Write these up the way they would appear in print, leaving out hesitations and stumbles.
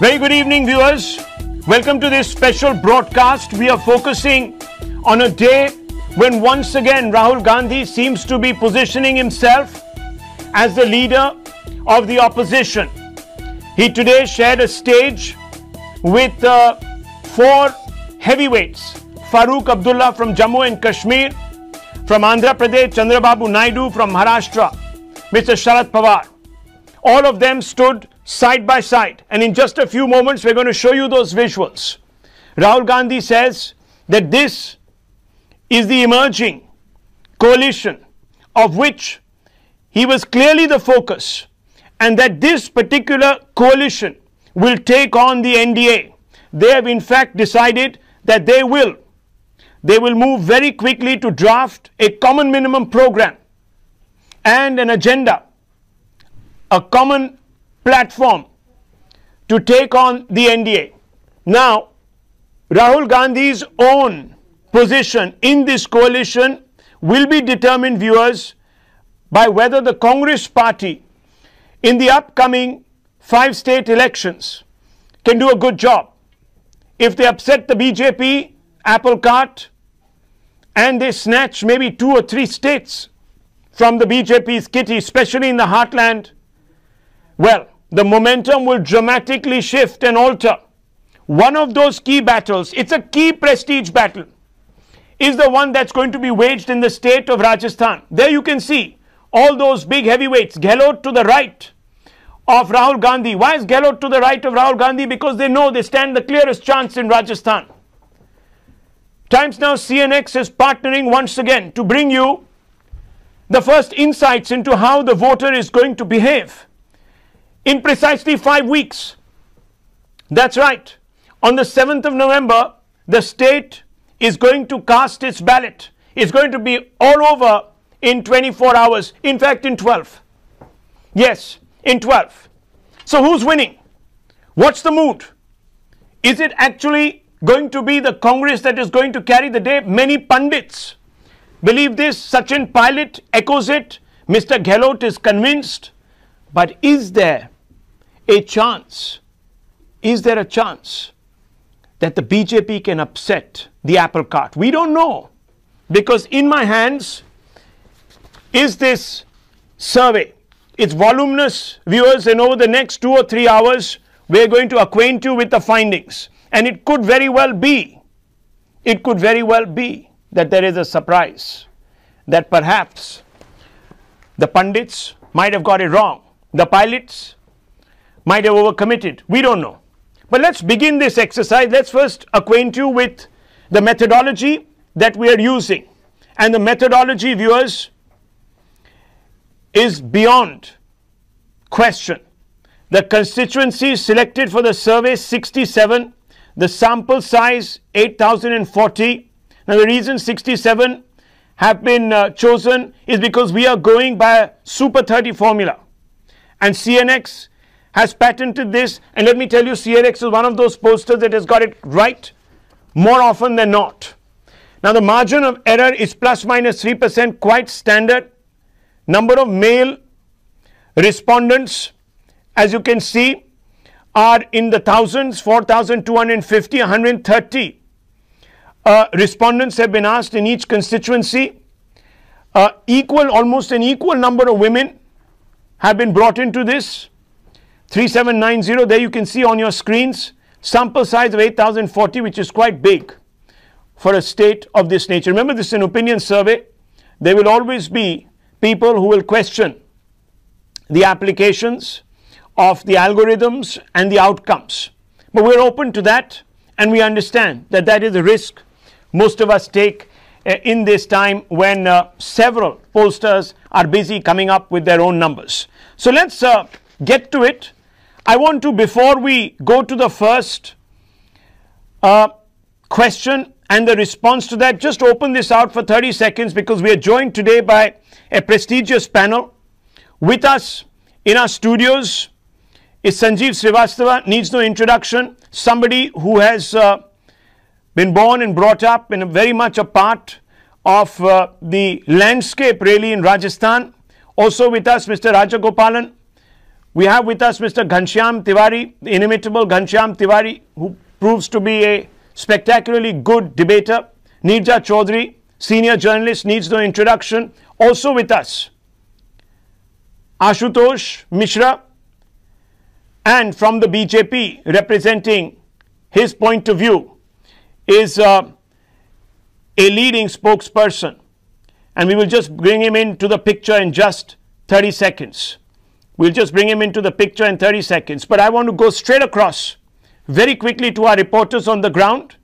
Very good evening, viewers. Welcome to this special broadcast. We are focusing on a day when once again Rahul Gandhi seems to be positioning himself as the leader of the opposition. He today shared a stage with four heavyweights. Farooq Abdullah from Jammu and Kashmir, from Andhra Pradesh, Chandrababu Naidu from Maharashtra, Mr. Sharad Pawar. All of them stood side by side, and in just a few moments we're going to show you those visuals. Rahul Gandhi says that this is the emerging coalition of which he was clearly the focus, and that this particular coalition will take on the NDA. They have in fact decided that they will move very quickly to draft a common minimum program and an agenda, a common platform to take on the NDA. Now, Rahul Gandhi's own position in this coalition will be determined, viewers, by whether the Congress party in the upcoming 5 state elections can do a good job. If they upset the BJP apple cart and they snatch maybe 2 or 3 states from the BJP's kitty, especially in the heartland, well, the momentum will dramatically shift and alter. One of those key battles, it's a key prestige battle, is the one that's going to be waged in the state of Rajasthan. There you can see all those big heavyweights. Gehlot to the right of Rahul Gandhi. Why is Gehlot to the right of Rahul Gandhi? Because they know they stand the clearest chance in Rajasthan. Times Now CNX is partnering once again to bring you the first insights into how the voter is going to behave in precisely 5 weeks. That's right. On the 7th of November, the state is going to cast its ballot. It's going to be all over in 24 hours. In fact, in 12. Yes, in 12. So who's winning? What's the mood? Is it actually going to be the Congress that is going to carry the day? Many pundits believe this. Sachin Pilot echoes it. Mr. Gehlot is convinced. But is there a chance? Is there a chance that the BJP can upset the apple cart? We don't know, because in my hands is this survey. It's voluminous, viewers, and over the next 2 or 3 hours we're going to acquaint you with the findings. And it could very well be that there is a surprise, that perhaps the pundits might have got it wrong. The pilots might have overcommitted. We don't know. But let's begin this exercise. Let's first acquaint you with the methodology that we are using. And the methodology, viewers, is beyond question. The constituencies selected for the survey, 67. The sample size, 8,040. Now, the reason 67 have been chosen is because we are going by a Super 30 formula. And CNX has patented this, and let me tell you, CNX is one of those pollsters that has got it right more often than not. Now, the margin of error is plus minus 3%, quite standard. Number of male respondents, as you can see, are in the thousands, 4,250, 130 respondents have been asked in each constituency. Almost an equal number of women have been brought into this. 3790, there you can see on your screens, sample size of 8,040, which is quite big for a state of this nature. Remember, this is an opinion survey. There will always be people who will question the applications of the algorithms and the outcomes. But we're open to that, and we understand that that is a risk most of us take in this time when several pollsters are busy coming up with their own numbers. So let's get to it. I want to, before we go to the first question and the response to that, just open this out for 30 seconds, because we are joined today by a prestigious panel. With us in our studios is Sanjeev Srivastava, needs no introduction, somebody who has been born and brought up and very much a part of the landscape really in Rajasthan. Also with us, Mr. Rajagopalan, We have with us Mr. Ghanshyam Tiwari, the inimitable Ghanshyam Tiwari, who proves to be a spectacularly good debater. Neerja Chaudhary, senior journalist, needs no introduction. Also with us, Ashutosh Mishra, and from the BJP, representing his point of view, is a leading spokesperson. And we will just bring him into the picture in just 30 seconds. We'll just bring him into the picture in 30 seconds. But I want to go straight across very quickly to our reporters on the ground.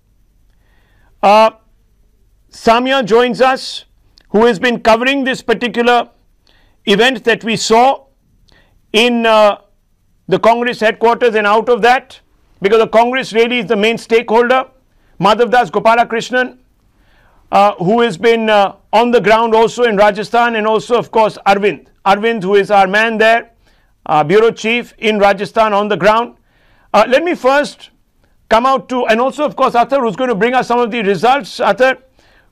Samia joins us, who has been covering this particular event that we saw in the Congress headquarters, and out of that, because the Congress really is the main stakeholder, Madhav Das Gopalakrishnan, who has been on the ground also in Rajasthan, and also, of course, Arvind, who is our man there, bureau chief in Rajasthan on the ground. Let me first come out to, and also, of course, Athar, who's going to bring us some of the results. Athar,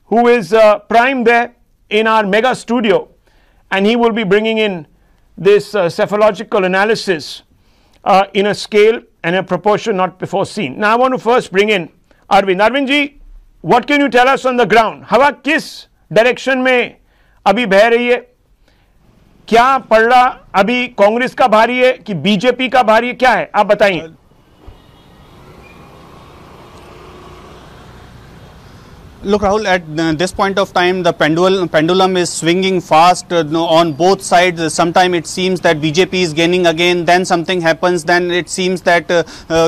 who is prime there in our mega studio, and he will be bringing in this cephalological analysis in a scale and a proportion not before seen. Now, I want to first bring in Arvind. Arvindji, what can you tell us on the ground? हवा किस direction में अभी बह रही है? क्या पलड़ा अभी कांग्रेस का भारी है कि बीजेपी का भारी है? क्या है, आप बताइए. Look, Rahul, at this point of time, the pendulum is swinging fast on both sides. Sometimes it seems that BJP is gaining again, then something happens, then it seems that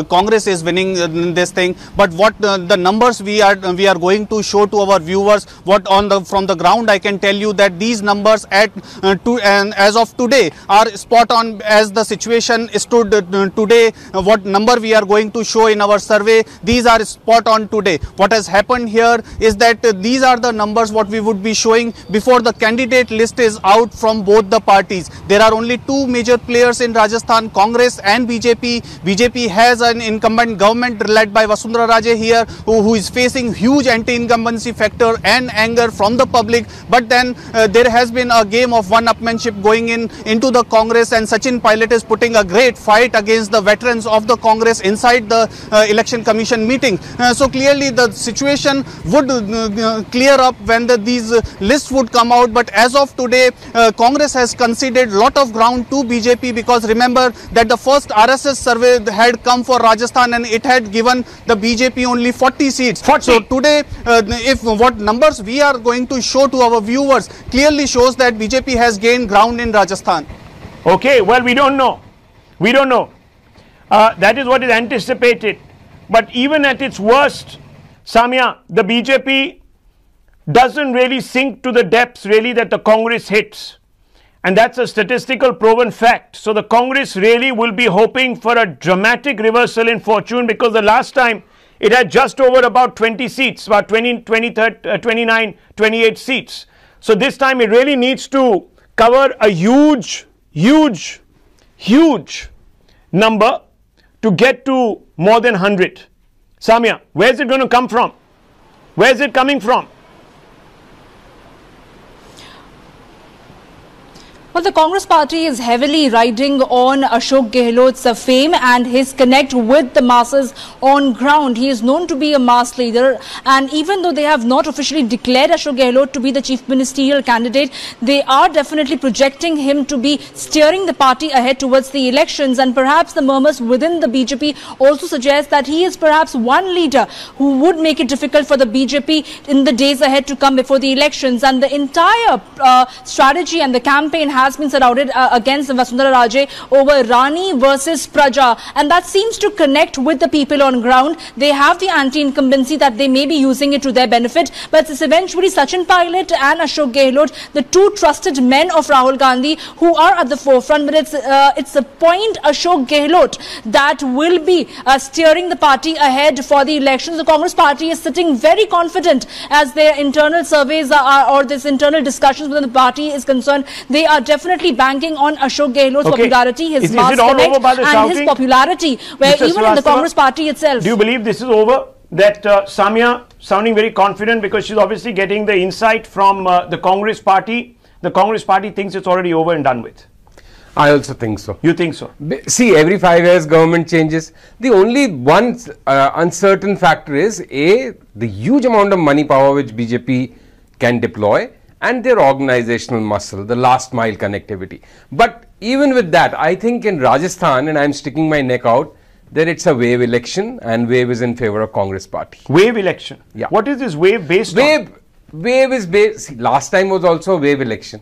Congress is winning this thing. But what the numbers we are going to show to our viewers, what from the ground, I can tell you that these numbers and as of today are spot on as the situation stood today. What number we are going to show in our survey, these are spot on today. What has happened here is that these are the numbers what we would be showing before the candidate list is out from both the parties. There are only two major players in Rajasthan, Congress and BJP. BJP has an incumbent government led by Vasundhara Raje here, who is facing huge anti-incumbency factor and anger from the public. But then there has been a game of one-upmanship going into the Congress, and Sachin Pilot is putting a great fight against the veterans of the Congress inside the election commission meeting. So clearly the situation would clear up when these lists would come out. But as of today, Congress has conceded lot of ground to BJP, because remember that the first RSS survey had come for Rajasthan and it had given the BJP only 40 seats. 40. So today, if what numbers we are going to show to our viewers clearly shows that BJP has gained ground in Rajasthan. Okay, well, we don't know. We don't know. That is what is anticipated. But even at its worst, Samia, the BJP doesn't really sink to the depths really that the Congress hits. And that's a statistical proven fact. So the Congress really will be hoping for a dramatic reversal in fortune, because the last time it had just over about 20 seats, about 29, 28 seats. So this time it really needs to cover a huge number to get to more than 100. Samia, where's it going to come from? Where's it coming from? Well, the Congress party is heavily riding on Ashok Gehlot's fame and his connect with the masses on ground. He is known to be a mass leader, and even though they have not officially declared Ashok Gehlot to be the chief ministerial candidate, they are definitely projecting him to be steering the party ahead towards the elections. And perhaps the murmurs within the BJP also suggest that he is perhaps one leader who would make it difficult for the BJP in the days ahead to come before the elections. And the entire strategy and the campaign has been surrounded against Vasundhara Raje over Rani versus Praja, and that seems to connect with the people on ground. They have the anti-incumbency that they may be using it to their benefit, but it's eventually Sachin Pilot and Ashok Gehlot, the two trusted men of Rahul Gandhi, who are at the forefront. But it's the point Ashok Gehlot that will be steering the party ahead for the elections. The Congress party is sitting very confident as their internal surveys or this internal discussions within the party is concerned. They are definitely banking on Ashok Gehlot's popularity, his mass connect, and his popularity, where Mr. even in the Congress party itself. Do you believe this is over? That Samia sounding very confident because she's obviously getting the insight from the Congress party. The Congress party thinks it's already over and done with. I also think so. You think so? See, every 5 years government changes. The only one uncertain factor is A, the huge amount of money power which BJP can deploy, and their organizational muscle, the last mile connectivity. But even with that, I think in Rajasthan, and I'm sticking my neck out, that it's a wave election, and wave is in favor of Congress party. Wave election? Yeah. What is this wave based on? Wave is based, see, last time was also a wave election.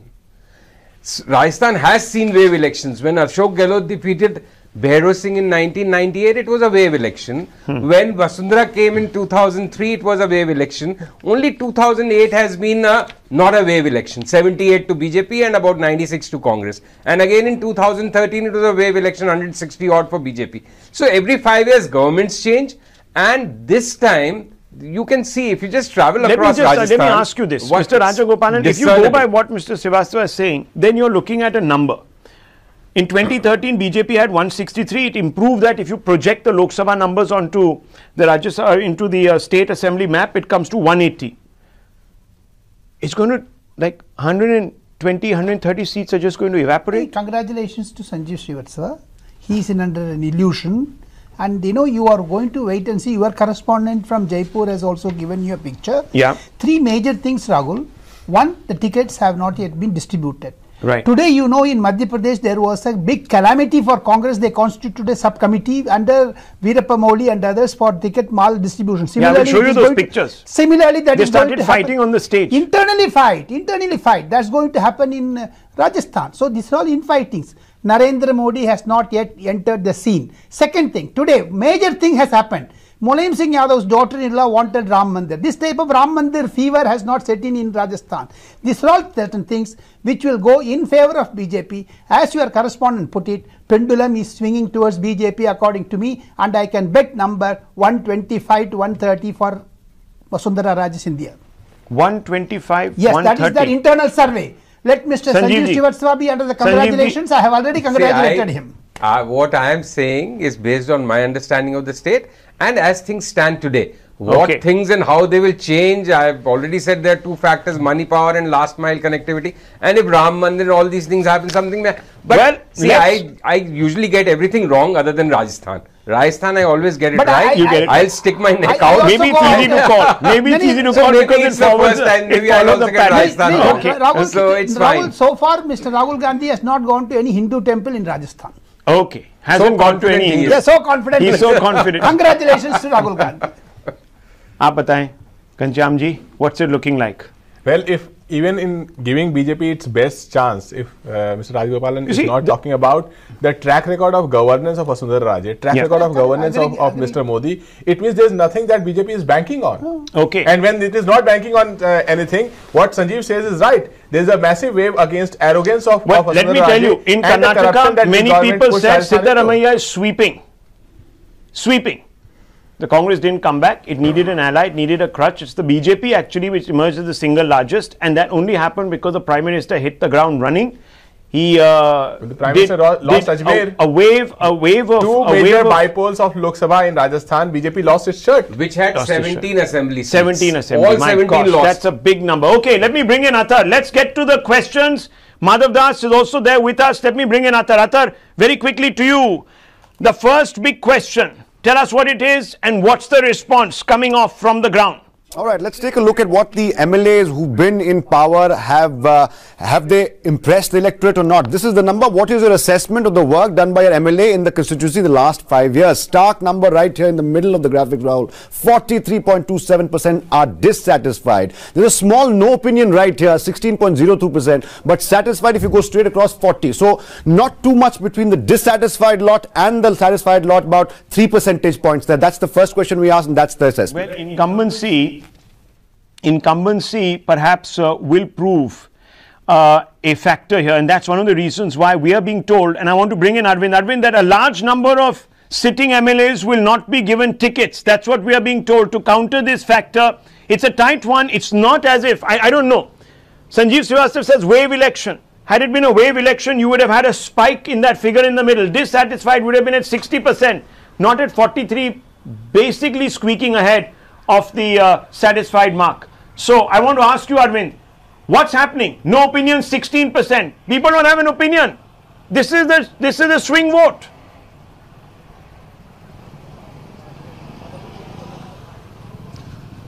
Rajasthan has seen wave elections. When Ashok Gehlot defeated Bhairo Singh in 1998, it was a wave election. When Vasundhara came in 2003, it was a wave election. Only 2008 has been not a wave election. 78 to BJP and about 96 to Congress. And again in 2013, it was a wave election, 160 odd for BJP. So every 5 years, governments change. And this time, you can see if you just travel across Rajasthan. Let me ask you this, Mr. Rajagopalan, if you go by what Mr. Srivastava is saying, then you're looking at a number. In 2013, BJP had 163. It improved that. If you project the Lok Sabha numbers onto the Rajasthan, into the state assembly map, it comes to 180. It's going to, like 120, 130 seats are just going to evaporate. Hey, congratulations to Sanjeev Srivastava. He's under an illusion. And you know, you are going to wait and see. Your correspondent from Jaipur has also given you a picture. Yeah. 3 major things, Rahul. One, the tickets have not yet been distributed. Right. Today, you know, in Madhya Pradesh, there was a big calamity for Congress. They constituted a subcommittee under Veerappa Moily and others for ticket mal distribution. Similarly, yeah, I will show you those pictures. Similarly, that they is going to started fighting on the stage. Internally fight. That's going to happen in Rajasthan. So, these are all infightings. Narendra Modi has not yet entered the scene. Second thing, today, major thing has happened. Mulayam Singh Yadav's daughter-in-law wanted Ram Mandir. This type of Ram Mandir fever has not set in Rajasthan. These are all certain things which will go in favor of BJP. As your correspondent put it, pendulum is swinging towards BJP according to me, and I can bet number 125 to 130 for Vasundhara Raje Scindia. 125, yes, 130. that is the internal survey. Let Mr. Sanjeev Srivastava be under the congratulations. I have already congratulated him. What I am saying is based on my understanding of the state and as things stand today. What things and how they will change, I have already said there are 2 factors, money power and last mile connectivity. And if Ram Mandir, all these things happen, something. But well, see, I usually get everything wrong other than Rajasthan. Rajasthan, I always get it right. I'll stick my neck out. Maybe it's easy to call. Maybe it's easy to call because it's the first time. Maybe I'll also get Rajasthan. So it's fine. So far, Mr. Rahul Gandhi has not gone to any Hindu temple in Rajasthan. Okay. Hasn't gone to any Hindu. Yes, so confident. He's so confident. Congratulations to Rahul Gandhi. आप बताएं, Kancham ji, what's it looking like? Well, if even in giving BJP its best chance, if Mr. Rajagopalan is not talking about the track record of governance of Vasundhara Raje, track record of governance of Mr. Modi, it means there is nothing that BJP is banking on. Okay. And when it is not banking on anything, what Sanjeev says is right. There is a massive wave against arrogance of Vasundhara Raje. Let me tell you, in Karnataka, many people said Siddaramaiah is sweeping. Sweeping. The Congress didn't come back. It needed an ally. It needed a crutch. It's the BJP actually which emerged as the single largest, and that only happened because the Prime Minister hit the ground running. He the Prime Minister lost Ajmer. A wave of 2 major bipoles of Lok Sabha in Rajasthan. BJP lost its shirt, which had 17 assembly seats. 17 assembly. All 17 lost. That's a big number. Okay, let me bring in Athar. Let's get to the questions. Madhav Das is also there with us. Let me bring in Athar. Athar, very quickly to you. The first big question. Tell us what it is and what's the response coming off from the ground. All right, let's take a look at what the MLAs who've been in power have they impressed the electorate or not? This is the number. What is your assessment of the work done by your MLA in the constituency the last 5 years? Stark number right here in the middle of the graphic, Rahul. 43.27% are dissatisfied. There's a small no opinion right here, 16.02%, but satisfied if you go straight across 40. So not too much between the dissatisfied lot and the satisfied lot, about 3 percentage points there. That's the first question we asked, and that's the assessment. Well, incumbency perhaps will prove a factor here, and that's one of the reasons why we are being told, and I want to bring in Arvind, that a large number of sitting MLAs will not be given tickets. That's what we are being told to counter this factor. It's a tight one. It's not as if, I don't know. Sanjeev Srivastava says wave election. Had it been a wave election, you would have had a spike in that figure in the middle. Dissatisfied would have been at 60%, not at 43, basically squeaking ahead of the satisfied mark. So I want to ask you, Arvind, what's happening? No opinion, 16%. People don't have an opinion. This is the swing vote.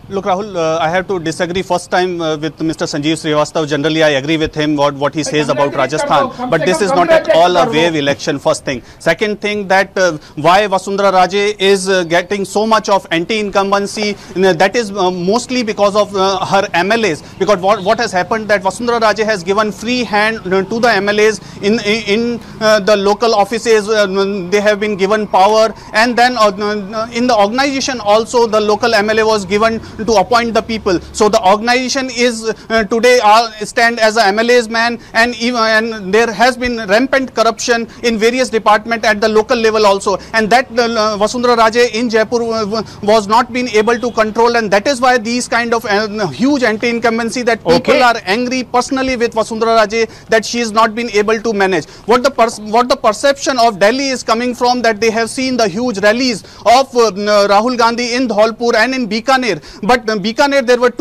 Look, Rahul, I have to disagree first time with Mr. Sanjeev Srivastava. Generally, I agree with him what he says about Rajasthan. But this is not at all a wave election, first thing. Second thing, that why Vasundhara Raje is getting so much of anti-incumbency, that is mostly because of her MLAs. Because what has happened, that Vasundhara Raje has given free hand to the MLAs in the local offices. They have been given power. And then in the organization also, the local MLA was given to appoint the people. So the organization is today stand as a MLA's man, and there has been rampant corruption in various departments at the local level also, and that Vasundhara Raje in Jaipur was not being able to control, and that is why these kind of huge anti-incumbency, that people are angry personally with Vasundhara Raje that she has not been able to manage. What the perception of Delhi is coming from, that they have seen the huge rallies of Rahul Gandhi in Dholpur and in Bikaner. But Bikaner, there were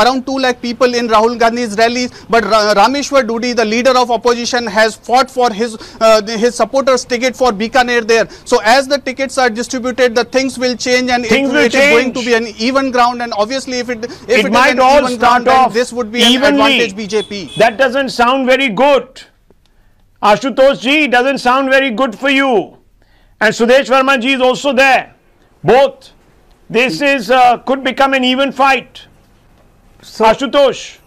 around 2 lakh people in Rahul Gandhi's rallies. But Rameshwar Dudi, the leader of opposition, has fought for his supporters' ticket for Bikaner there. So as the tickets are distributed, the things will change, and it is going to be an even ground. And obviously, if it might all start off, this would be evenly. An advantage BJP. That doesn't sound very good. Ashutosh ji, doesn't sound very good for you. And Sudesh Verma ji is also there. Both. This is could become an even fight. So, Ashutosh.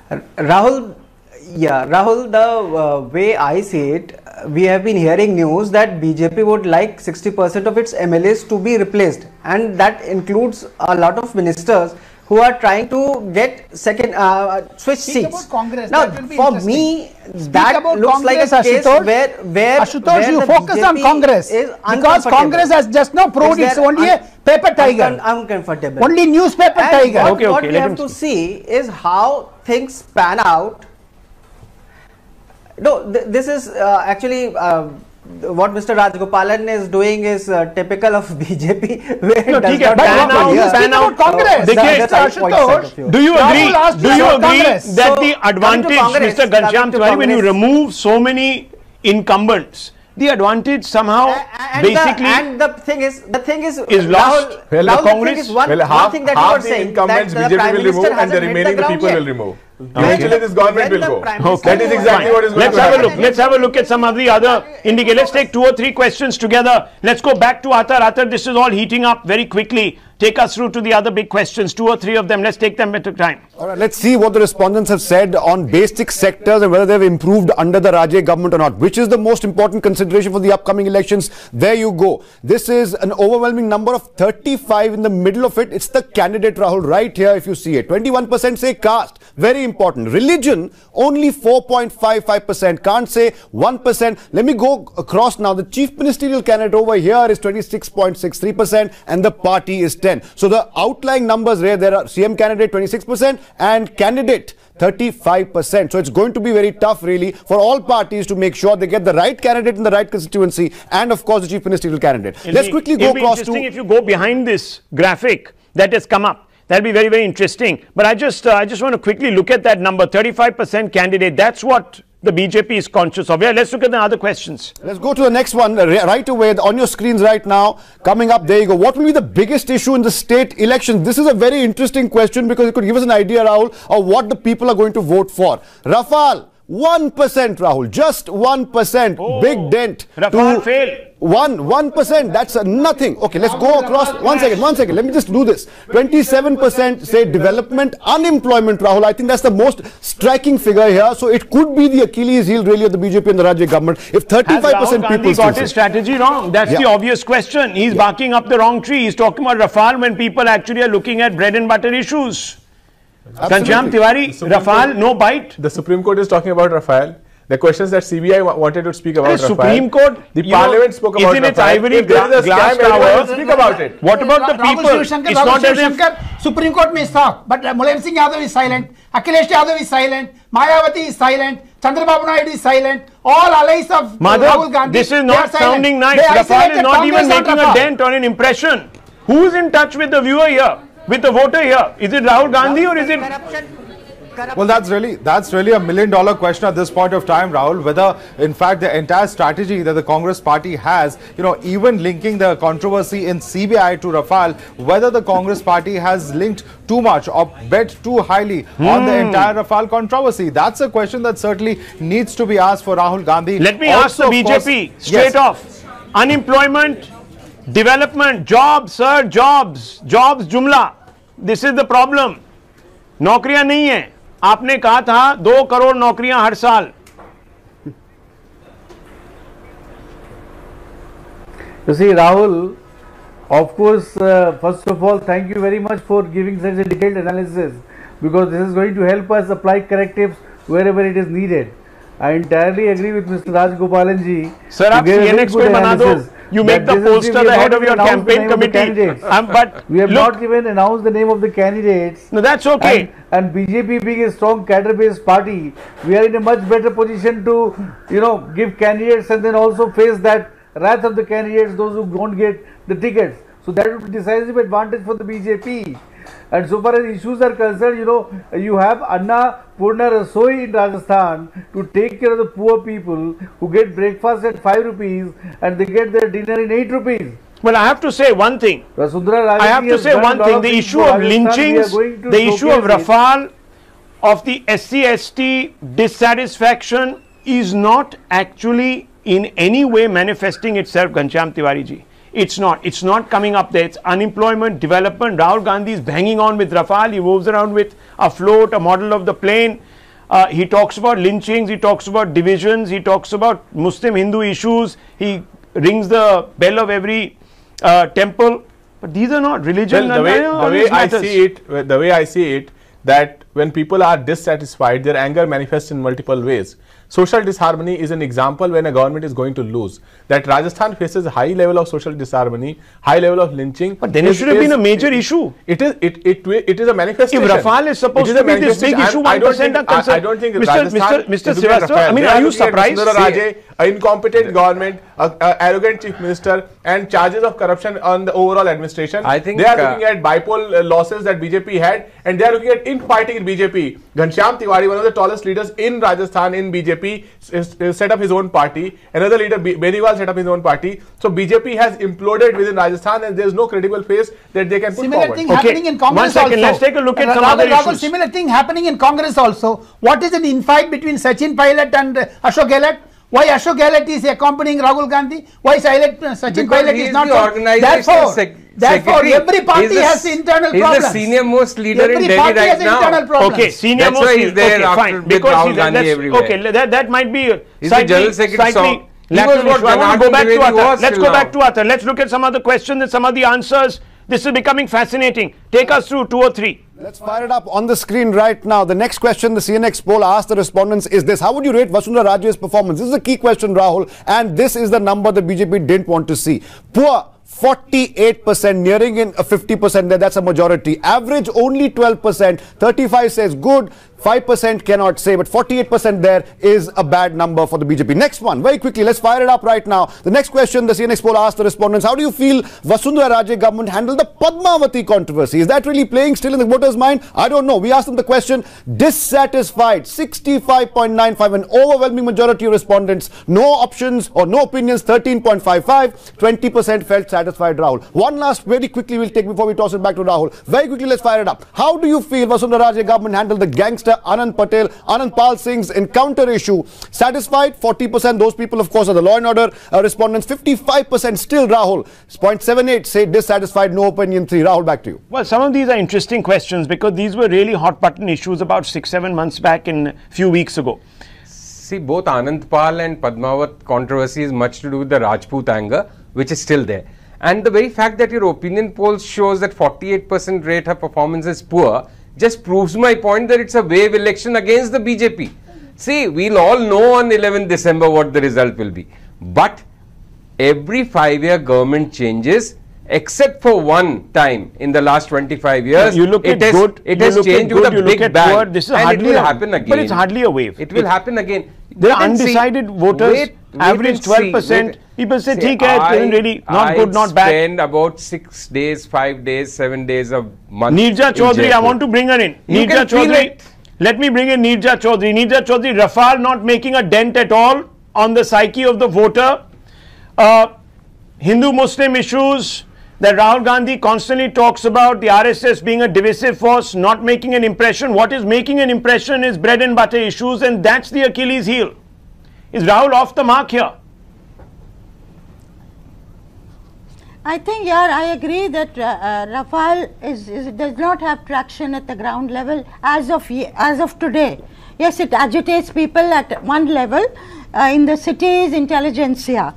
Rahul, the way I see it, we have been hearing news that BJP would like 60% of its MLAs to be replaced, and that includes a lot of ministers who are trying to get switch seats. Congress, now, for me, that looks like a case where Ashutosh, you focus on Congress, because Congress has just now proved it's only a paper tiger. Uncomfortable. Only newspaper tiger. What we have to see is how things pan out. No, this is actually what Mr. Rajgopalan is doing is typical of BJP. Where pan out Congress. Do you agree that the advantage, Mr. Ghanshyam Tiwari, when you remove so many incumbents, the advantage somehow and the thing is lost. Well, Congress, one thing that you are saying, incumbents that BJP will remove and the remaining people will remove. Eventually this government will go. That is exactly what is going to happen. Let's have a look at some of the other indicators. Let's take 2 or 3 questions together. Let's go back to Atar. Atar, this is all heating up very quickly. Take us through to the other big questions, 2 or 3 of them. Let's take them at a time. All right, let's see what the respondents have said on basic sectors and whether they've improved under the Raje government or not. Which is the most important consideration for the upcoming elections? There you go. This is an overwhelming number of 35 in the middle of it. It's the candidate, Rahul, right here if you see it. 21% say caste. Very important. Religion, only 4.55%. Can't say 1%. Let me go across now. The chief ministerial candidate over here is 26.63% and the party is 10. So the outlying numbers there are CM candidate 26% and candidate 35%. So it's going to be very tough really for all parties to make sure they get the right candidate in the right constituency and of course the chief ministerial candidate. Let's quickly go across to... if you go behind this graphic that has come up. That'll be very, very interesting. But I just want to quickly look at that number, 35% candidate. That's what the BJP is conscious of. Yeah, let's look at the other questions. Let's go to the next one right away on your screens right now. Coming up, there you go. What will be the biggest issue in the state elections? This is a very interesting question because it could give us an idea, Rahul, of what the people are going to vote for. Rafale, 1%, Rahul, just 1%. Oh, big dent. Rafale failed. 1%, that's nothing. Okay, let's go across. One second. Let me just do this. 27% say development, unemployment, Rahul. I think that's the most striking figure here. So it could be the Achilles heel really of the BJP and the Rajya government. If 35% people got his strategy wrong, that's the obvious question. He's barking up the wrong tree. He's talking about Rafale when people actually are looking at bread and butter issues. Ghanshyam Tiwari, Rafale, no bite. The Supreme Court is talking about Rafale. The questions that CBI wanted to speak about Rafale. Supreme Court, the Parliament spoke about Rafale. Its ivory glass tower. Speak about it. What about the people? It's not as if Supreme Court may talk, but Mulayam Singh Yadav is silent, Akhilesh Yadav is silent, Mayawati is silent, Chandrababu Naidu is silent, all allies of Rahul Gandhi. This is not sounding nice. Rafale is not even making a dent on an impression. Who is in touch with the viewer here, with the voter here? Is it Rahul Gandhi or is it... Well, that's really a million-dollar question at this point of time, Rahul. Whether, in fact, the entire strategy that the Congress party has, even linking the controversy in CBI to Rafale, whether the Congress party has linked too much or bet too highly on the entire Rafale controversy. That's a question that certainly needs to be asked for Rahul Gandhi. Let me ask the BJP straight off. Unemployment, development, jobs, sir, jobs, jumla. This is the problem. नौकरियां नहीं है. आपने कहा था 2 करोड़ नौकरियां हर साल. You see, Rahul, of course, first of all, thank you very much for giving such a detailed analysis, because this is going to help us apply correctives wherever it is needed. I entirely agree with Mr. Rajgopalan ji. Sir, आप CNX को बना दो. You make the poster the head of your campaign committee. But we have not even announced the name of the candidates. No, that's okay. And BJP being a strong cadre-based party, we are in a much better position to, give candidates and then also face that wrath of the candidates, those who don't get the tickets. So that would be decisive advantage for the BJP. And so far as issues are concerned, you have Anna Purna Rasoi in Rajasthan to take care of the poor people who get breakfast at 5 rupees and they get their dinner in 8 rupees. Well, I have to say one thing. I have to say one thing. The issue of lynchings, the issue of Rafale, of the SC/ST dissatisfaction is not actually in any way manifesting itself, Ghanshyam Tiwari ji. It's not. It's not coming up there. It's unemployment, development. Rahul Gandhi is banging on with Rafale. He moves around with a float, a model of the plane. He talks about lynchings. He talks about divisions. He talks about Muslim-Hindu issues. He rings the bell of every temple. But these are not religion. Well, the way I see it, that when people are dissatisfied, their anger manifests in multiple ways. Social disharmony is an example when a government is going to lose. That Rajasthan faces a high level of social disharmony, high level of lynching. But then it should have been a major issue. It is a manifestation. If Rafale is supposed to be this big issue, 1% are concerned. I don't think Mr. Srivastava, I mean, are you surprised? An incompetent government, an arrogant chief minister, and charges of corruption on the overall administration. I think they are looking at bipole losses that BJP had, and they are looking at infighting in BJP. Ghanshyam Tiwari, one of the tallest leaders in Rajasthan in BJP, set up his own party. Another leader, Beniwal, set up his own party. So BJP has imploded within Rajasthan, and there is no credible face that they can put similar forward. Thing happening in Congress 1 second, also. let's take a look at some other issues. Similar thing happening in Congress also. What is an infight between Sachin Pilot and Ashok Gehlot? Why Ashok Gehlot is accompanying Rahul Gandhi? Why Sachin Pilot is not? Therefore, every party has internal problems. He's the senior most leader in Delhi right now. Okay, senior That's most. why he's there after with Rahul Gandhi everywhere. Okay, that might be he's the general secretary. I want to go back to Athar. Let's go back to Athar. Let's look at some of the questions and some of the answers. This is becoming fascinating. Take us through 2 or 3. Let's fire it up on the screen right now. The next question the CNX poll asked the respondents is this: how would you rate Vasundhara Raje's performance? This is a key question, Rahul, and this is the number the BJP didn't want to see. Poor, 48%, nearing in a 50% there, that's a majority. Average only 12%, 35 says good, 5% cannot say, but 48% there is a bad number for the BJP. Next one, very quickly, let's fire it up right now. The next question the CNX poll asked the respondents: how do you feel Vasundhara Raje government handled the Padmavati controversy? Is that really playing still in the voters' mind? I don't know. We asked them the question, dissatisfied, 65.95, an overwhelming majority of respondents, no options or no opinions, 13.55, 20% felt satisfied, Rahul. One last, very quickly we'll take before we toss it back to Rahul. Very quickly, let's fire it up. How do you feel Vasundhara Raje government handled the gangster Anand Pal Singh's encounter issue? Satisfied, 40%. Those people, of course, are the law and order respondents. 55% still, Rahul. 0.78 say dissatisfied, no opinion 3. Rahul, back to you. Well, some of these are interesting questions because these were really hot button issues about 6-7 months back and a few weeks ago. See, both Anand Pal and Padmavat controversy is much to do with the Rajput anger, which is still there. And the very fact that your opinion polls shows that 48% rate her performance is poor just proves my point that it's a wave election against the BJP. See, we'll all know on 11th December what the result will be. But every 5-year government changes, except for one time in the last 25 years, you look at good, it has changed with a big bang. This is and hardly it will happen again. But it's hardly a wave. It will happen again. There are undecided voters, average 12%. People say, "Theek hai, really not good, not bad." I spend about 6 days, 5 days, 7 days a month. Neerja Chaudhary, I want to bring her in. Neerja Chaudhary, Let me bring in Neerja Chaudhary. Neerja Chaudhary, Rafale not making a dent at all on the psyche of the voter. Hindu-Muslim issues that Rahul Gandhi constantly talks about, the RSS being a divisive force, not making an impression. What is making an impression is bread and butter issues, and that's the Achilles heel. Is Rahul off the mark here? I think, yeah, I agree that Rafale does not have traction at the ground level as of today. Yes, it agitates people at one level in the cities, intelligentsia.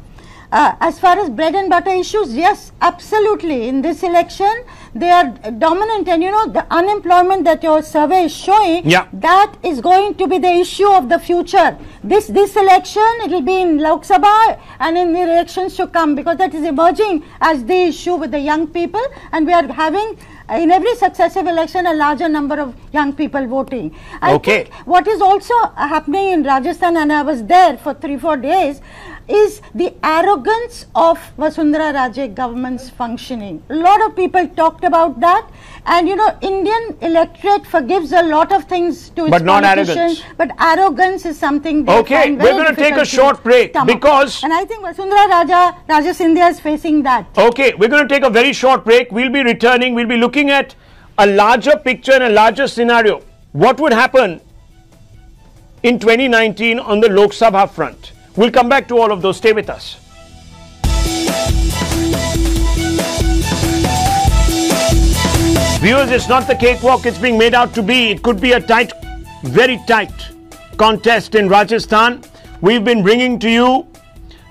As far as bread and butter issues, yes, absolutely. In this election, they are dominant, and you know, the unemployment that your survey is showing, that is going to be the issue of the future. This election, it will be in Lok Sabha and in the elections to come, because that is emerging as the issue with the young people, and we are having in every successive election a larger number of young people voting. I think what is also happening in Rajasthan, and I was there for 3-4 days, is the arrogance of Vasundhara Raje government's functioning. A lot of people talked about that, and you know, Indian electorate forgives a lot of things to its but not arrogance. But arrogance is something they find very we're going to take a short break because, and I think Vasundhara Raje Scindia is facing that. Okay, we're going to take a very short break. We'll be returning. We'll be looking at a larger picture and a larger scenario. What would happen in 2019 on the Lok Sabha front? We'll come back to all of those. Stay with us. Viewers, it's not the cakewalk it's being made out to be. It could be a tight, very tight contest in Rajasthan. We've been bringing to you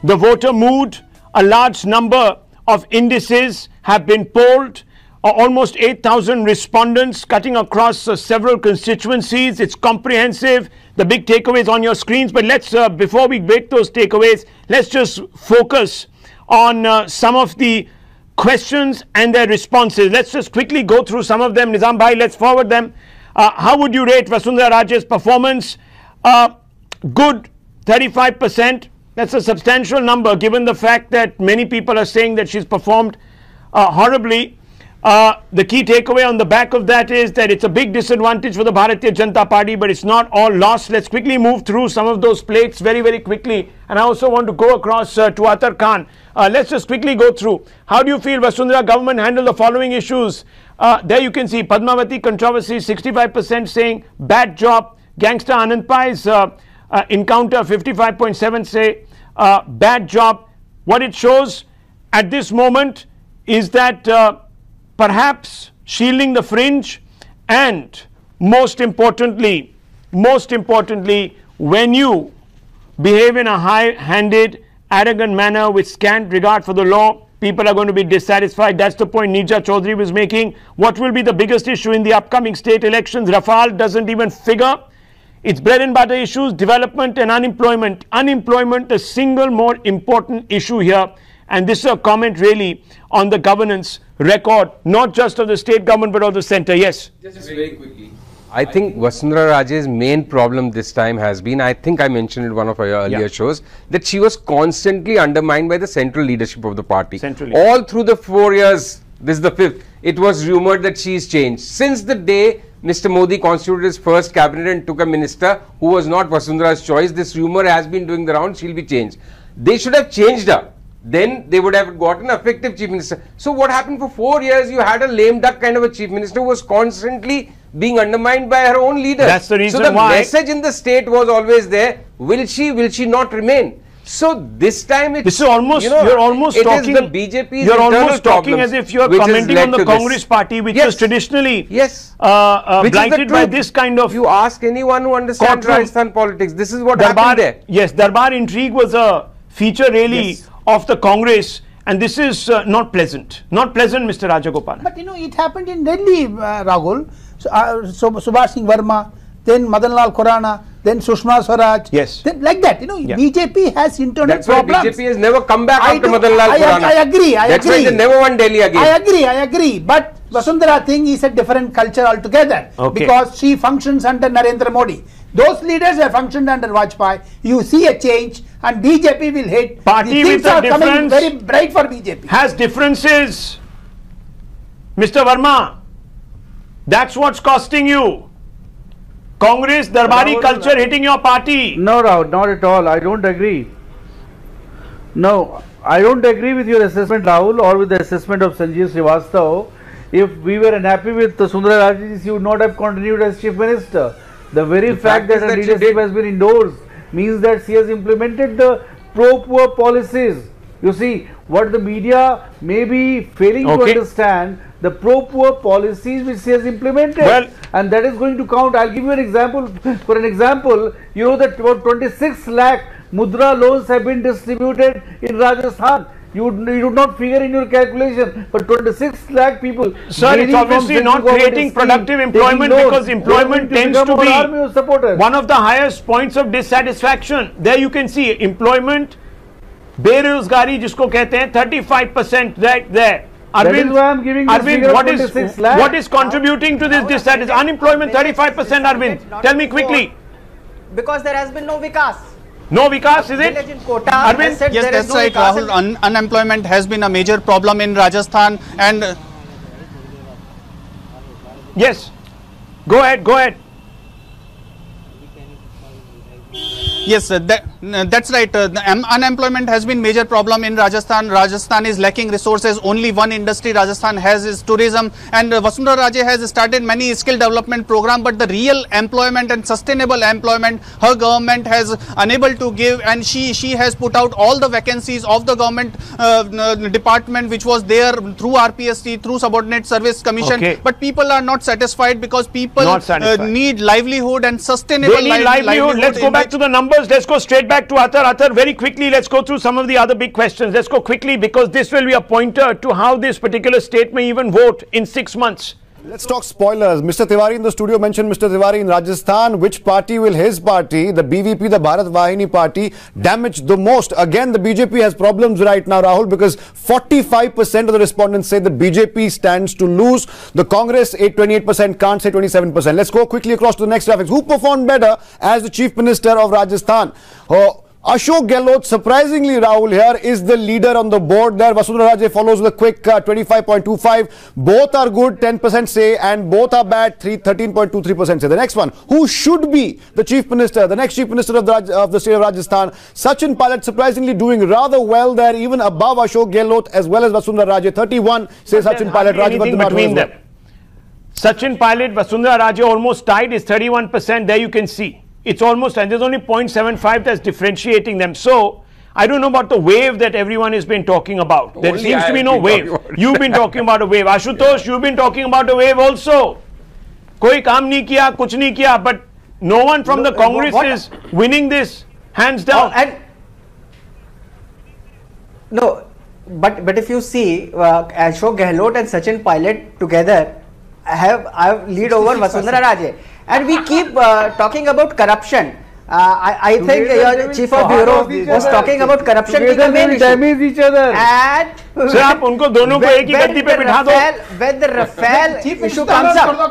the voter mood. A large number of indices have been polled. Almost 8,000 respondents cutting across several constituencies. It's comprehensive. The big takeaways on your screens. But let's, before we break those takeaways, let's just focus on some of the questions and their responses. Let's just quickly go through some of them. Nizam Bhai, let's forward them. How would you rate Vasundhara Raje's performance? Good, 35%. That's a substantial number given the fact that many people are saying that she's performed horribly. The key takeaway on the back of that is that it's a big disadvantage for the Bharatiya Janata Party, but it's not all lost. Let's quickly move through some of those plates very, very quickly. And I also want to go across to Atar Khan. Let's just quickly go through. How do you feel Vasundhara government handled the following issues? There you can see Padmavati controversy, 65% saying bad job. Gangster Anand Pai's encounter, 55.7 say bad job. What it shows at this moment is that perhaps shielding the fringe, and most importantly, when you behave in a high-handed, arrogant manner with scant regard for the law, people are going to be dissatisfied. That's the point Neerja Chaudhary was making. What will be the biggest issue in the upcoming state elections? Rafale doesn't even figure. It's bread and butter issues, development and unemployment. Unemployment, the single more important issue here. And this is a comment really on the governance record, not just of the state government, but of the centre. Yes? Just very quickly. I think Vasundhara Raje's main problem this time has been, I think I mentioned in one of our earlier shows, that she was constantly undermined by the central leadership of the party. All through the 4 years, this is the 5th, it was rumoured that she's changed. Since the day Mr. Modi constituted his first cabinet and took a minister who was not Vasundhara's choice, this rumour has been doing the round, she'll be changed. They should have changed her. Then they would have gotten an effective chief minister. So what happened for 4 years? You had a lame duck kind of a chief minister who was constantly being undermined by her own leaders. That's the reason why. So the why message in the state was always there. Will she not remain? So this time it's, this is almost, you know, you're almost talking, the BJP's you're almost talking as if you're commenting on the Congress party, which is traditionally blighted by this kind of. You ask anyone who understands Rajasthan politics, this is what happened there. Yes, Darbar intrigue was a feature really of the Congress, and this is not pleasant. Not pleasant, Mr. Rajagopal. But you know, it happened in Delhi, Rahul. So Subhash Singh Verma, then Madan Lal Khurana, then Sushma Swaraj. Yes. Then like that, you know, BJP has internal problems. That's why BJP has never come back after Madan Lal Khurana. I agree. That's why they never won Delhi again. I agree. But Vasundhara thing is a different culture altogether. Because she functions under Narendra Modi. Those leaders have functioned under Vajpayee. You see a change, and BJP will hit. Party with a difference, very bright for BJP. Has differences, Mr. Verma. That's what's costing you. Congress Darbari Rahul, culture hitting your party. No, Rahul, not at all. I don't agree. No, I don't agree with your assessment, Rahul, or with the assessment of Sanjeev Srivastava. If we were unhappy with Sundara Raje, she would not have continued as Chief Minister. The very fact that her leadership has been endorsed means that she has implemented the pro-poor policies. You see, what the media may be failing to understand, the pro-poor policies which she has implemented, and that is going to count. I'll give you an example. For an example, you know that about 26 lakh mudra loans have been distributed in Rajasthan. You do not figure in your calculation, but 26 lakh people. Sir, it's obviously not creating productive employment, because employment tends to be one of the highest points of dissatisfaction. There you can see employment, बेरोजगारी जिसको कहते हैं 35% right there. Arvind, what is contributing to this dissatisfaction? Unemployment 35%, Arvind. Tell me quickly. Because there has been no vikas. No vikas, is it? Arvind? Yes, that's right, Rahul. Unemployment has been a major problem in Rajasthan, and yes, go ahead. Yes, that's right. Unemployment has been major problem in Rajasthan. Rajasthan is lacking resources. Only one industry Rajasthan has is tourism. And Vasundhara Raje has started many skill development program, but the real employment and sustainable employment her government has unable to give. And she has put out all the vacancies of the government department which was there through RPSC, through Subordinate Service Commission. But people are not satisfied because people need livelihood and sustainable livelihood. Let's go back to the numbers. Let's go straight back to Athar. Athar, very quickly, let's go through some of the other big questions. Let's go quickly, because this will be a pointer to how this particular state may even vote in 6 months. Let's talk spoilers. Mr. Tiwari in the studio mentioned Mr. Tiwari in Rajasthan. Which party will his party, the BVP, the Bharat Vahini party, damage the most? Again, the BJP has problems right now, Rahul, because 45% of the respondents say the BJP stands to lose. The Congress, 28%, can't say 27%. Let's go quickly across to the next graphics. Who performed better as the Chief Minister of Rajasthan? Ashok Gehlot, surprisingly, Rahul, here is the leader on the board there. Vasundhara Raje follows with a quick 25.25. Both are good, 10% say, and both are bad, 13.23% say. The next one, who should be the Chief Minister, the next Chief Minister of the state of Rajasthan? Sachin Pilot surprisingly doing rather well there, even above Ashok Gehlot as well as Vasundhara Raje. 31 says Sachin Pilot. Between them. Sachin Pilot, Vasundhara Raje almost tied, is 31%. There you can see. It's almost, and there's only 0.75 that's differentiating them. So, I don't know about the wave that everyone has been talking about. There seems to be no wave. You've been talking about a wave. Ashutosh, you've been talking about a wave also. Koi kaam nahi kiya, kuch nahi kiya, but no one from the Congress is winning this, hands down. But if you see, Ashok Gehlot and Sachin Pilot together have lead over Vasundhara Raje. And we keep talking about corruption. I think your Chief of Bureau was talking about corruption being a main issue. Damage each other. And sir, आप उनको दोनों को एक ही गद्दी पे बिठा दो. When the Rafale issue comes up,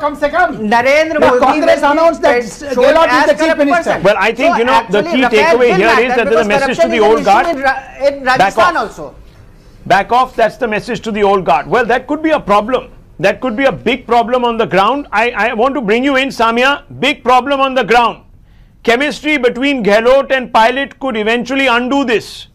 Narendra Modi Congress announced that Gehlot is the Chief Minister. Well, I think, you know, the key takeaway here is that there's a message to the old guard. In Rajasthan also. Back off, that's the message to the old guard. Well, that could be a problem. That could be a big problem on the ground. I want to bring you in, Samia. Big problem on the ground. Chemistry between Gehlot and Pilot could eventually undo this.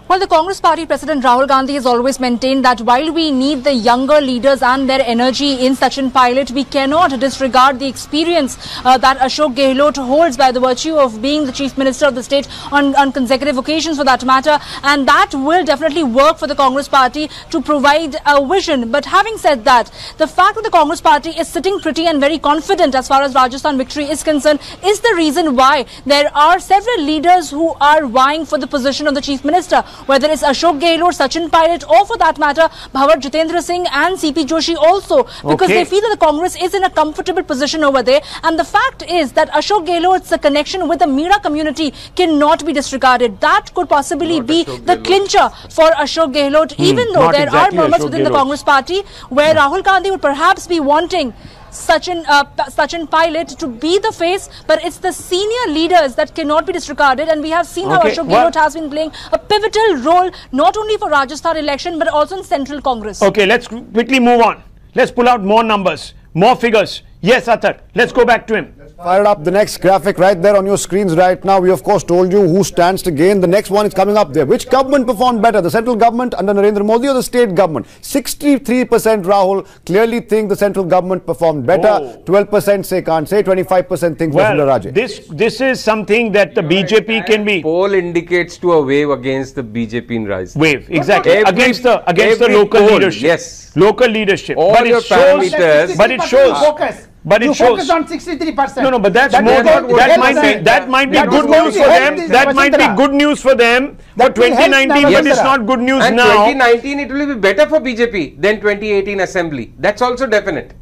Well, the Congress Party President Rahul Gandhi has always maintained that while we need the younger leaders and their energy in Sachin Pilot, we cannot disregard the experience that Ashok Gehlot holds by the virtue of being the Chief Minister of the state on consecutive occasions for that matter. And that will definitely work for the Congress Party to provide a vision. But having said that, the fact that the Congress Party is sitting pretty and very confident as far as Rajasthan victory is concerned is the reason why there are several leaders who are vying for the position of the Chief Minister. Whether it's Ashok Gehlot, Sachin Pilot, or for that matter, Bhavat Jitendra Singh and CP Joshi also, because they feel that the Congress is in a comfortable position over there. And the fact is that Ashok Gehlot's connection with the Meera community cannot be disregarded. That could possibly be the clincher for Ashok Gehlot, even though there are murmurs within the Congress party where Rahul Gandhi would perhaps be wanting Sachin Pilot to be the face, but it's the senior leaders that cannot be disregarded, and we have seen how Ashok Gehlot has been playing a pivotal role not only for Rajasthan election but also in Central Congress. Okay, let's quickly move on. Let's pull out more numbers, more figures. Yes, Athar, let's go back to him. Fired up the next graphic right there on your screens right now. We of course told you who stands to gain. The next one is coming up there. Which government performed better? The central government under Narendra Modi or the state government? 63% Rahul clearly think the central government performed better. 12% say can't say. 25% think Vasundhara Raje. This is something that the BJP can be. Poll indicates to a wave against the BJP in Rajasthan. Wave, exactly. Against the local poll, leadership. Yes. Local leadership. All but your parameters. But it shows. Focus. But it you shows. focus on 63%. No, but that's more. That might be good news for them. That might be good news for them for 2019, but it's not good news and now. 2019 it will be better for BJP than 2018 assembly. That's also definite.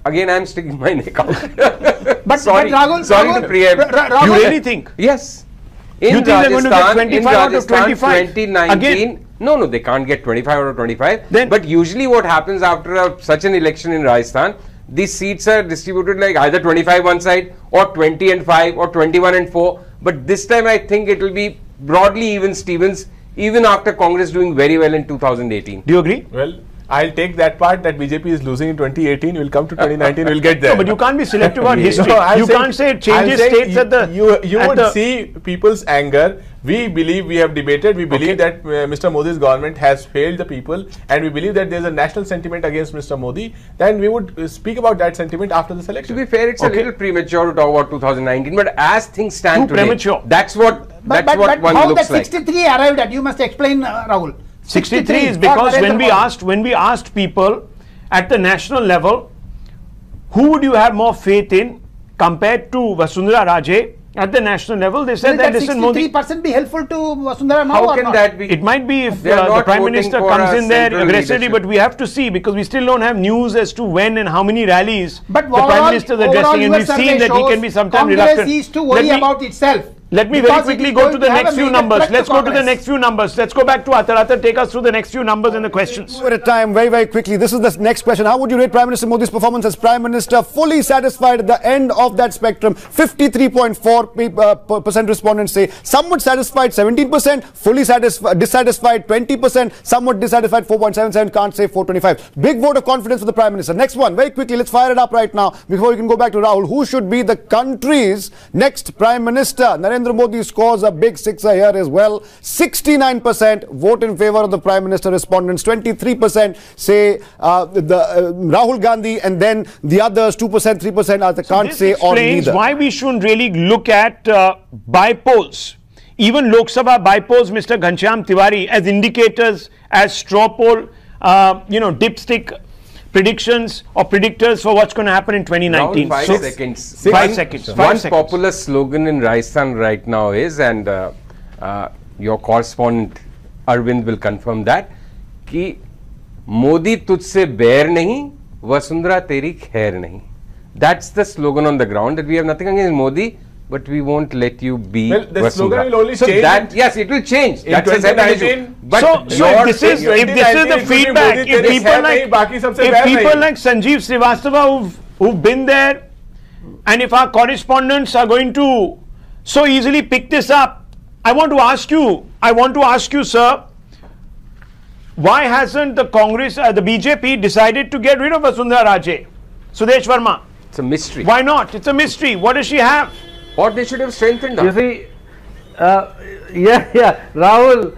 Again, I am sticking my neck out. But Rahul, sorry to preempt. You really think? Yes. You think they're going to get 25 out of 25? 2019, Again? no, they can't get 25 out of 25. Then, but usually what happens after such an election in Rajasthan, these seats are distributed like either 25 one side or 20 and 5 or 21 and 4. But this time I think it will be broadly even Stevens, even after Congress doing very well in 2018. Do you agree? Well, I'll take that part that BJP is losing in 2018. We'll come to 2019. We'll get there. No, but you can't be selective about history. No, you can't say it changes states at the. You would see people's anger. We believe, we have debated, we believe that Mr. Modi's government has failed the people, and we believe that there is a national sentiment against Mr. Modi. Then we would speak about that sentiment after the selection. To be fair, it's a little premature to talk about 2019, but as things stand today, premature. That's what one how looks like. How the 63 arrived at? You must explain, Rahul. 63 is because when we asked people at the national level, who would you have more faith in compared to Vasundhara Raje at the national level, they said that listen, Modi. 63% be helpful to Vasundhara now? How can that be? It might be if They are the not Prime voting Minister for comes a in there central aggressively, leadership. but we have to see because we still don't have news as to when and how many rallies But the Prime Minister is addressing, and we've seen that he can be sometimes reluctant. Congress is to worry about itself. Let me very quickly go to the next few numbers. Let's go to the next few numbers. Let's go back to Athar. Athar, take us through the next few numbers and the questions. Two at a time, very, very quickly. This is the next question. How would you rate Prime Minister Modi's performance as Prime Minister? Fully satisfied at the end of that spectrum. 53.4% respondents say somewhat satisfied, 17%, fully satisfied, dissatisfied, 20%, somewhat dissatisfied, 4.77, can't say 425. Big vote of confidence for the Prime Minister. Next one, very quickly, let's fire it up right now before we can go back to Rahul. Who should be the country's next Prime Minister? Narendra Modi scores a big sixer here as well. 69% vote in favor of the Prime Minister. Respondents 23% say Rahul Gandhi, and then the others 2%, 3% are the can't say or neither. This explains why we shouldn't really look at by-polls, even Lok Sabha by-polls, Mr. Ghanshyam Tiwari, as indicators, as straw poll, dipstick predictions or predictors for what's going to happen in 2019. Now, 5 seconds. 5 seconds. One popular slogan in Rajasthan right now is, and your correspondent Arvind will confirm that, कि मोदी तुझसे बैर नहीं, वसुंधरा तेरी खैर नहीं. That's the slogan on the ground, that we have nothing against Modi, but we won't let you be Well, the Vasundhara. slogan will only change. Yes, it will change. In That's a separate issue. 2019, But so if this is the feedback, if people like Sanjeev Srivastava who've been there, and if our correspondents are going to so easily pick this up, I want to ask you, sir, why hasn't the Congress, the BJP decided to get rid of Vasundhara Raje? Sudesh Verma. It's a mystery. Why not? It's a mystery. What does she have? Or they should have strengthened her. You see, Rahul,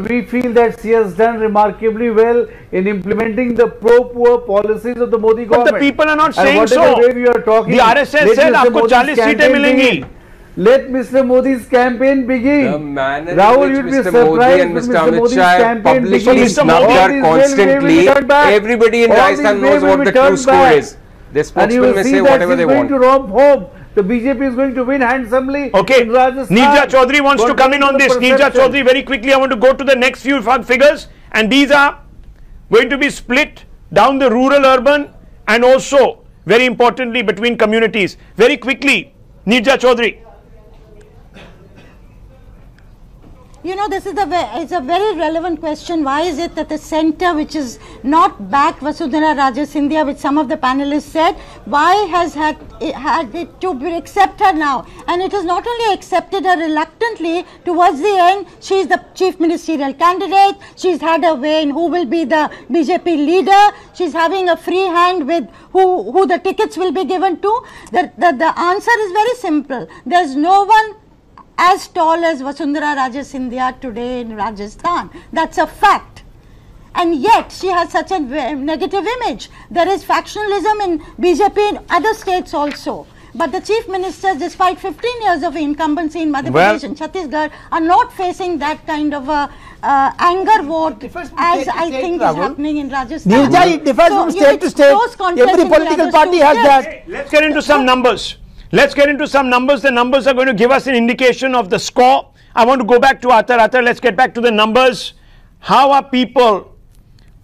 we feel that she has done remarkably well in implementing the pro-poor policies of the Modi government. But the people are not and saying so. Way we are talking, the RSS said आपको 40 सीटें मिलेंगी. Let Mr. Modi's campaign begin. The manner Rahul, in you'd which be Mr. Modi surprised and when Mr. Mr. Amit Modi's Shah campaign publicly begins. snubbed her constantly. Everybody in Rajasthan knows what the true score is. The spokesman may say whatever they want. And you will see that she's going to romp home. The BJP is going to win handsomely. Okay, in Rajasthan. Neerja Chaudhary wants to come in on this. Neerja Chaudhary, very quickly, I want to go to the next few figures, and these are going to be split down the rural-urban and also, very importantly, between communities. Very quickly, Neerja Chaudhary. You know, this is it's a very relevant question. Why is it that the centre, which is not backed Vasundhara Raje Scindia, which some of the panelists said, why has had it to accept her now? And it has not only accepted her reluctantly, towards the end, she is the chief ministerial candidate, she's had her way in who will be the BJP leader, she's having a free hand with who the tickets will be given to. The answer is very simple. There's no one as tall as Vasundhara Raje Scindia today in Rajasthan. That's a fact. And yet she has such a negative image. There is factionalism in BJP in other states also. But the chief ministers, despite 15 years of incumbency in Madhya Pradesh and Chhattisgarh, are not facing that kind of a anger vote as I think is happening in Rajasthan. Nirja, it differs from state to state. Every political party has that. Let's get into some numbers. Let's get into some numbers. The numbers are going to give us an indication of the score. I want to go back to Atar. Atar, let's get back to the numbers. How are people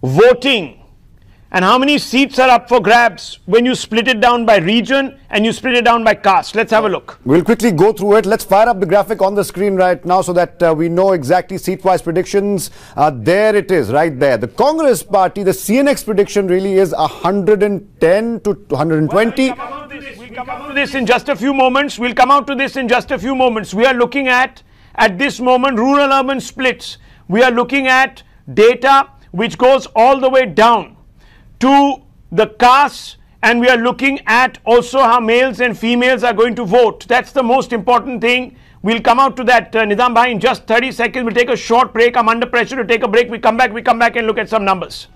voting? And how many seats are up for grabs when you split it down by region and you split it down by caste? Let's have a look. We'll quickly go through it. Let's fire up the graphic on the screen right now so that we know exactly seat-wise predictions. There it is, right there. The Congress party, the CNX prediction really is 110 to 120. We'll come out to this in just a few moments. We are looking at this moment, rural-urban splits. We are looking at data which goes all the way down to the castes, and we are looking at also how males and females are going to vote. That's the most important thing. We'll come out to that, Nizam Bhai, in just 30 seconds. We'll take a short break. I'm under pressure to take a break. We come back and look at some numbers.